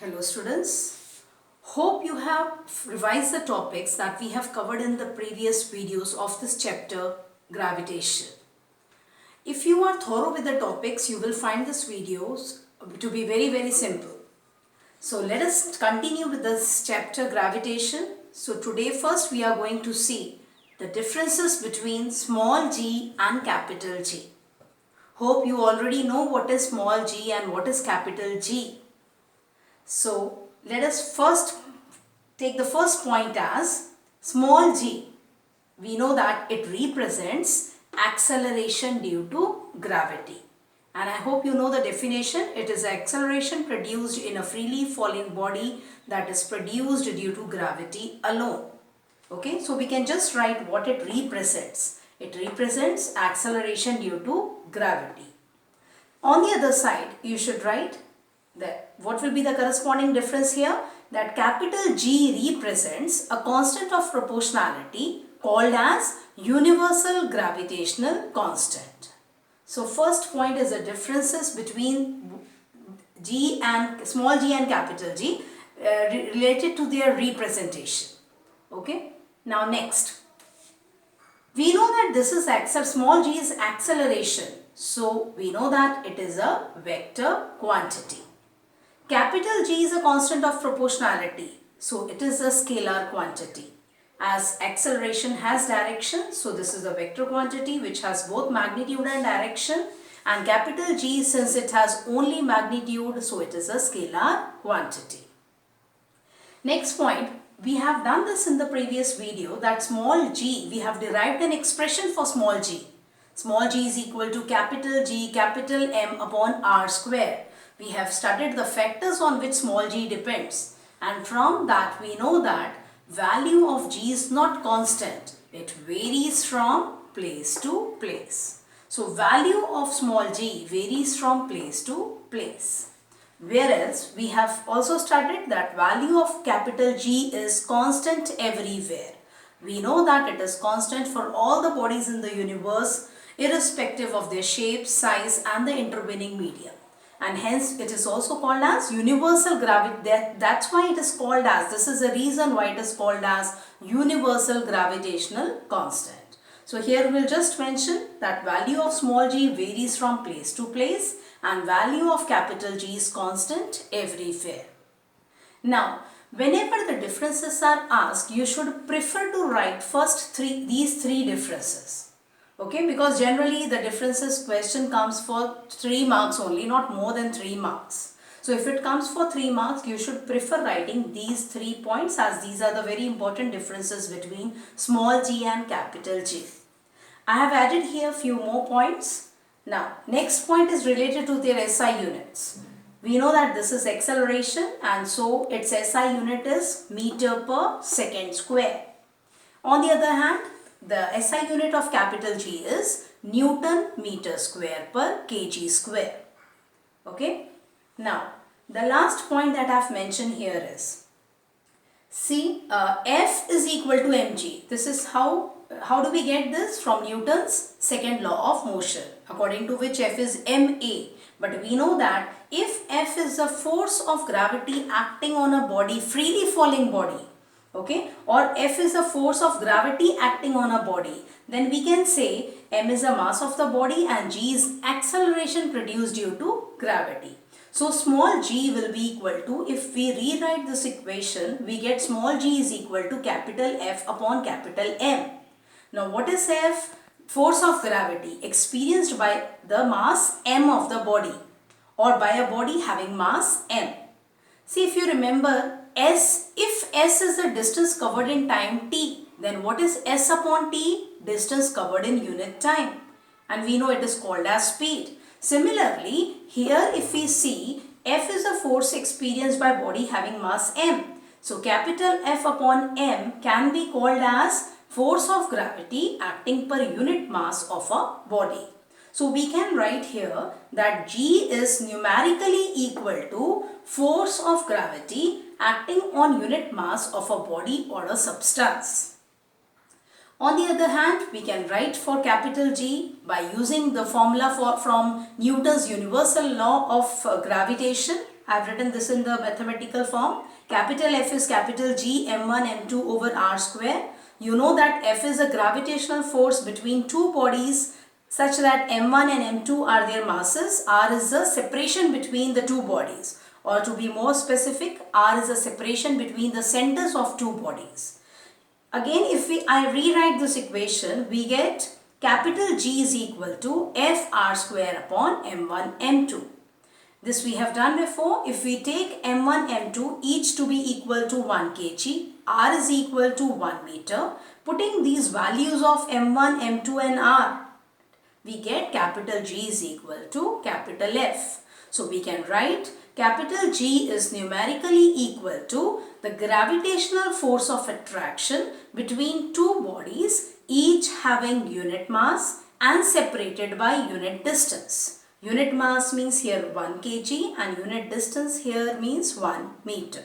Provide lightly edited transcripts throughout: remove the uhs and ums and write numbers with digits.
Hello students, hope you have revised the topics that we have covered in the previous videos of this chapter, gravitation. If you are thorough with the topics, you will find this videos to be very simple. So let us continue with this chapter, gravitation. So today first we are going to see the differences between small g and capital G. Hope you already know what is small g and what is capital G. So let us first take the first point as small g. We know that it represents acceleration due to gravity. And I hope you know the definition. It is acceleration produced in a freely falling body that is produced due to gravity alone. Okay, so we can just write what it represents. It represents acceleration due to gravity. On the other side, you should write that what will be the corresponding difference here? That capital G represents a constant of proportionality called as universal gravitational constant. So first point is the differences between G and small g and capital G related to their representation. Okay. Now next, we know that this is small g is acceleration. So we know that it is a vector quantity. Capital G is a constant of proportionality, so it is a scalar quantity. As acceleration has direction, so this is a vector quantity which has both magnitude and direction, and capital G, since it has only magnitude, so it is a scalar quantity. Next point, we have done this in the previous video, that small g, we have derived an expression for small g. Small g is equal to capital G capital M upon R square. We have studied the factors on which small g depends, and from that we know that value of g is not constant. It varies from place to place. So value of small g varies from place to place. Whereas we have also studied that value of capital G is constant everywhere. We know that it is constant for all the bodies in the universe, irrespective of their shape, size and the intervening medium. And hence it is also called as universal gravity. That's why it is called as, this is the reason why it is called as universal gravitational constant. So here we will just mention that value of small g varies from place to place and value of capital G is constant everywhere. Now, whenever the differences are asked, you should prefer to write first these three differences. Okay, because generally the differences question comes for 3 marks only, not more than 3 marks. So if it comes for 3 marks, you should prefer writing these 3 points, as these are the very important differences between small g and capital G. I have added here few more points. Now, next point is related to their SI units. We know that this is acceleration and so its SI unit is meter per second square. On the other hand, the SI unit of capital G is Newton meter square per kg square. Okay. Now, the last point that I have mentioned here is, see, F is equal to mg. This is how do we get this? From Newton's second law of motion, according to which F is ma. But we know that if F is the force of gravity acting on a body, freely falling body, okay, or F is a force of gravity acting on a body, then we can say m is the mass of the body and g is acceleration produced due to gravity. So small g will be equal to, if we rewrite this equation, we get small g is equal to capital F upon capital M. Now what is F? Force of gravity experienced by the mass m of the body or by a body having mass m. See, if you remember, if S is the distance covered in time t, then what is S upon t? Distance covered in unit time. And we know it is called as speed. Similarly, here if we see, F is a force experienced by body having mass m. So capital F upon m can be called as force of gravity acting per unit mass of a body. So we can write here that G is numerically equal to force of gravity acting on unit mass of a body or a substance. On the other hand, we can write for capital G by using the formula from Newton's universal law of gravitation. I have written this in the mathematical form. Capital F is capital G m1 m2 over r square. You know that F is a gravitational force between two bodies such that m1 and m2 are their masses. R is the separation between the two bodies, or to be more specific, R is a separation between the centers of two bodies. Again, if I rewrite this equation, we get capital G is equal to F r square upon m1 m2. This we have done before. If we take m1 m2 each to be equal to 1 kg, r is equal to 1 meter. Putting these values of m1 m2 and r, we get capital G is equal to capital F. So we can write capital G is numerically equal to the gravitational force of attraction between two bodies, each having unit mass and separated by unit distance. Unit mass means here 1 kg and unit distance here means 1 meter.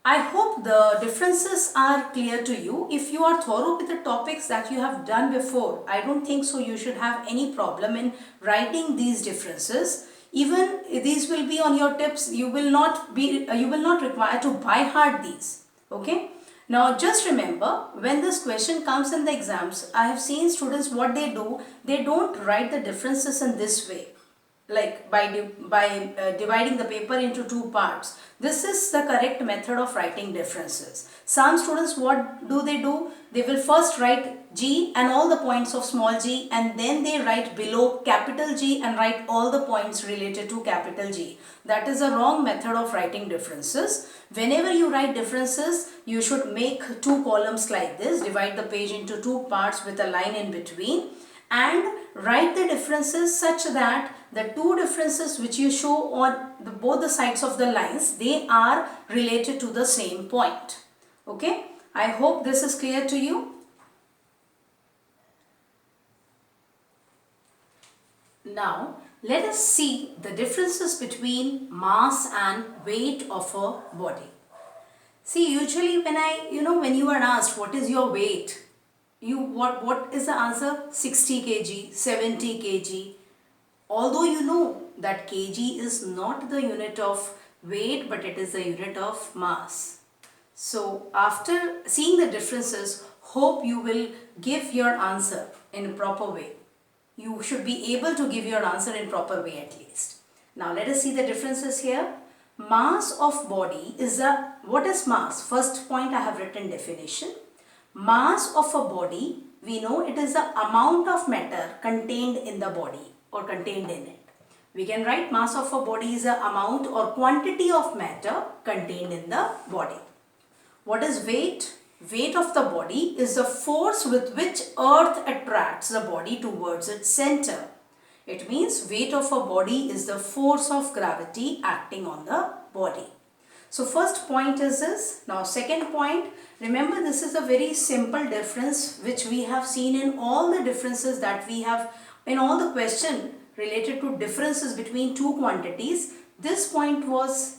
I hope the differences are clear to you. If you are thorough with the topics that you have done before, I don't think so you should have any problem in writing these differences. Even these will be on your tips. You will not require to by heart these. Okay. Now just remember, when this question comes in the exams, I have seen students what they do. They don't write the differences in this way, like by dividing the paper into two parts. This is the correct method of writing differences. Some students, what do? They will first write G and all the points of small g, and then they write below capital G and write all the points related to capital G. That is a wrong method of writing differences. Whenever you write differences, you should make two columns like this, divide the page into two parts with a line in between, and write the differences such that the two differences which you show on both the sides of the lines, they are related to the same point. Okay, I hope this is clear to you. Now let us see the differences between mass and weight of a body. See, usually when you are asked what is your weight, what is the answer? 60 kg, 70 kg. Although you know that kg is not the unit of weight, but it is the unit of mass. So after seeing the differences, hope you will give your answer in a proper way. You should be able to give your answer in proper way at least. Now let us see the differences here. Mass of body is what is mass? First point I have written definition. Mass of a body, we know it is the amount of matter contained in the body or contained in it. We can write mass of a body is the amount or quantity of matter contained in the body. What is weight? Weight of the body is the force with which earth attracts the body towards its center. It means weight of a body is the force of gravity acting on the body. So first point is this. Now second point, remember this is a very simple difference which we have seen in all the differences that we have in all the question related to differences between two quantities. This point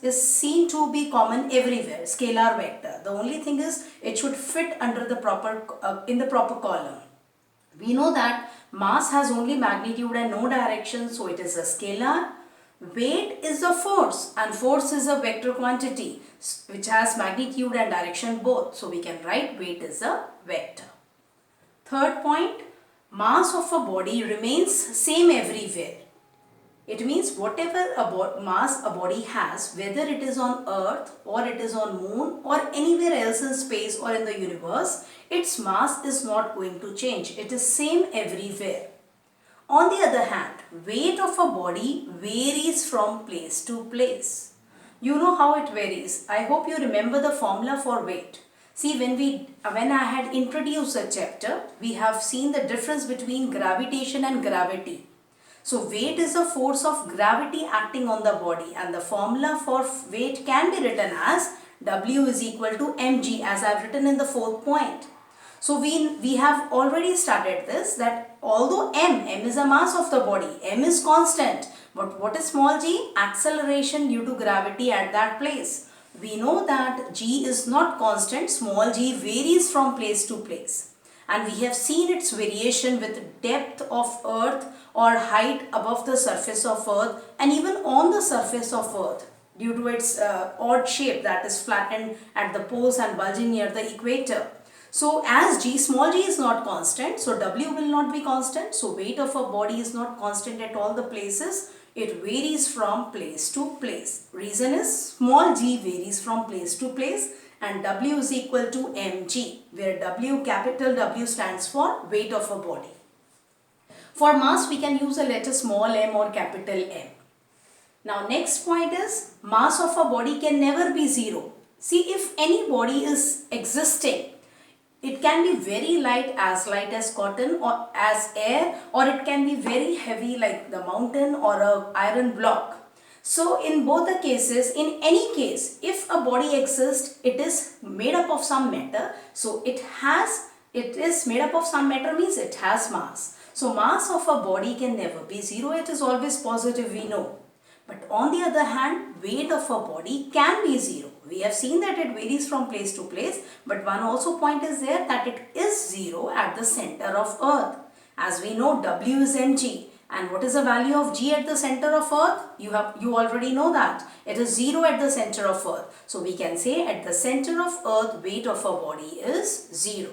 is seen to be common everywhere, scalar vector. The only thing is it should fit under the proper in the proper column. We know that mass has only magnitude and no direction, so it is a scalar. Weight is the force, and force is a vector quantity which has magnitude and direction both. So we can write weight is a vector. Third point, mass of a body remains same everywhere. It means whatever mass a body has, whether it is on earth or it is on moon or anywhere else in space or in the universe, its mass is not going to change. It is same everywhere. On the other hand, weight of a body varies from place to place. You know how it varies. I hope you remember the formula for weight. See, when I had introduced the chapter, we have seen the difference between gravitation and gravity. So weight is a force of gravity acting on the body, and the formula for weight can be written as W is equal to mg, as I have written in the fourth point. So we have already started this, that although m is a mass of the body, m is constant, but what is small g? Acceleration due to gravity at that place. We know that g is not constant, small g varies from place to place. And we have seen its variation with depth of earth or height above the surface of earth and even on the surface of earth. due to its odd shape that is flattened at the poles and bulging near the equator. So as small g is not constant, so W will not be constant. So weight of a body is not constant at all the places. It varies from place to place. Reason is small g varies from place to place and W is equal to mg, where capital W stands for weight of a body. For mass, we can use a letter small m or capital M. Now next point is mass of a body can never be zero. See, if any body is existing, it can be very light as cotton or as air, or it can be very heavy like the mountain or a iron block. So in both the cases, in any case, if a body exists, it is made up of some matter. So it is made up of some matter means it has mass. So mass of a body can never be zero. It is always positive, we know. But on the other hand, weight of a body can be zero. We have seen that it varies from place to place, but one also point is there that it is zero at the center of earth. As we know, W is mg. And what is the value of g at the center of earth? You already know that. It is 0 at the center of earth. So we can say at the center of earth, weight of a body is 0.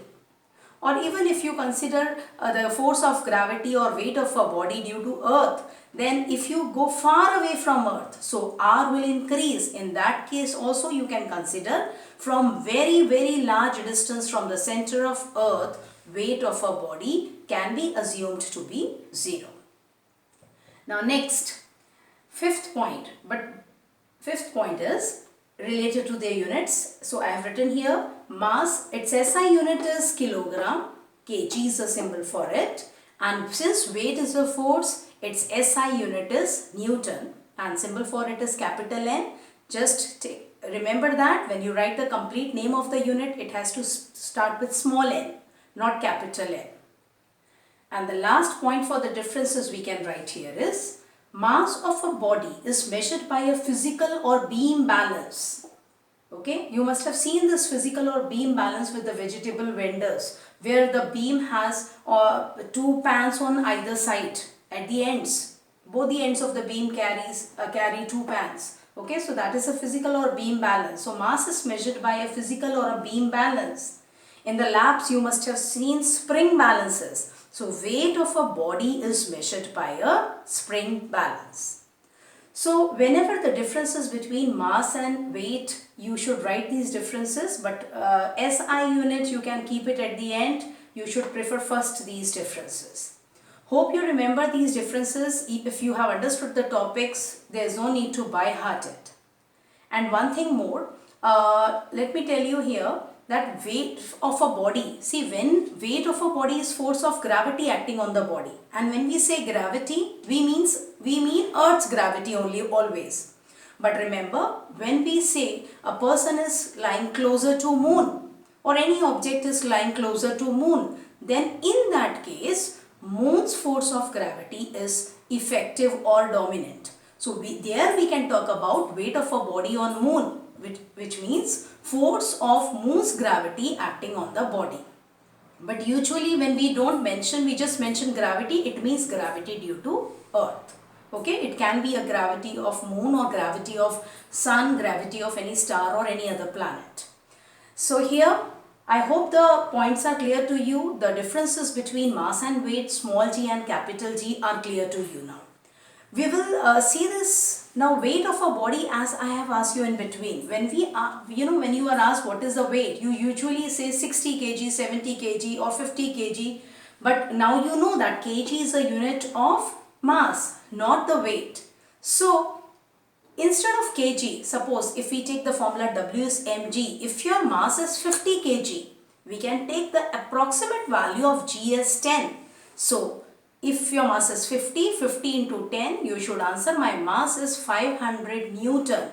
Or even if you consider the force of gravity or weight of a body due to earth, then if you go far away from earth, so R will increase. In that case also you can consider from very, very large distance from the center of earth, weight of a body can be assumed to be 0. Now next, fifth point is related to their units. So I have written here mass, its SI unit is kilogram, kg is the symbol for it, and since weight is a force, its SI unit is Newton and symbol for it is capital N. Just remember that when you write the complete name of the unit, it has to start with small n, not capital N. And the last point for the differences we can write here is mass of a body is measured by a physical or beam balance. Okay, you must have seen this physical or beam balance with the vegetable vendors where the beam has two pans on either side at the ends. Both the ends of the beam carry two pans. Okay, so that is a physical or beam balance. So mass is measured by a physical or a beam balance. In the labs you must have seen spring balances. So weight of a body is measured by a spring balance. So whenever the differences between mass and weight, you should write these differences, but SI unit you can keep it at the end. You should prefer first these differences. Hope you remember these differences. If you have understood the topics, there is no need to by heart it. And one thing more, let me tell you here that weight of a body, see, when weight of a body is force of gravity acting on the body, and when we say gravity, we mean Earth's gravity only always. But remember, when we say a person is lying closer to moon or any object is lying closer to moon, then in that case moon's force of gravity is effective or dominant. So there we can talk about weight of a body on moon, which means force of moon's gravity acting on the body. But usually when we don't mention, we just mention gravity, it means gravity due to earth. Okay, it can be a gravity of moon or gravity of sun, gravity of any star or any other planet. So here, I hope the points are clear to you. The differences between mass and weight, small g and capital G, are clear to you now. We will see this now, weight of a body, as I have asked you in between. When when you are asked what is the weight, you usually say 60 kg, 70 kg or 50 kg. But now you know that kg is a unit of mass, not the weight. So instead of kg, suppose if we take the formula W is mg, if your mass is 50 kg, we can take the approximate value of g as 10. So if your mass is 50 into 10, you should answer my mass is 500 Newton.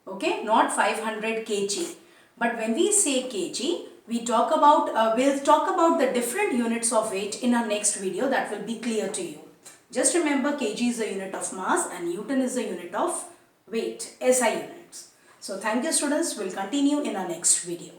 Okay, not 500 kg. But when we say kg, we'll talk about the different units of weight in our next video. That will be clear to you. Just remember, kg is a unit of mass and Newton is a unit of weight, SI units. So thank you students. We'll continue in our next video.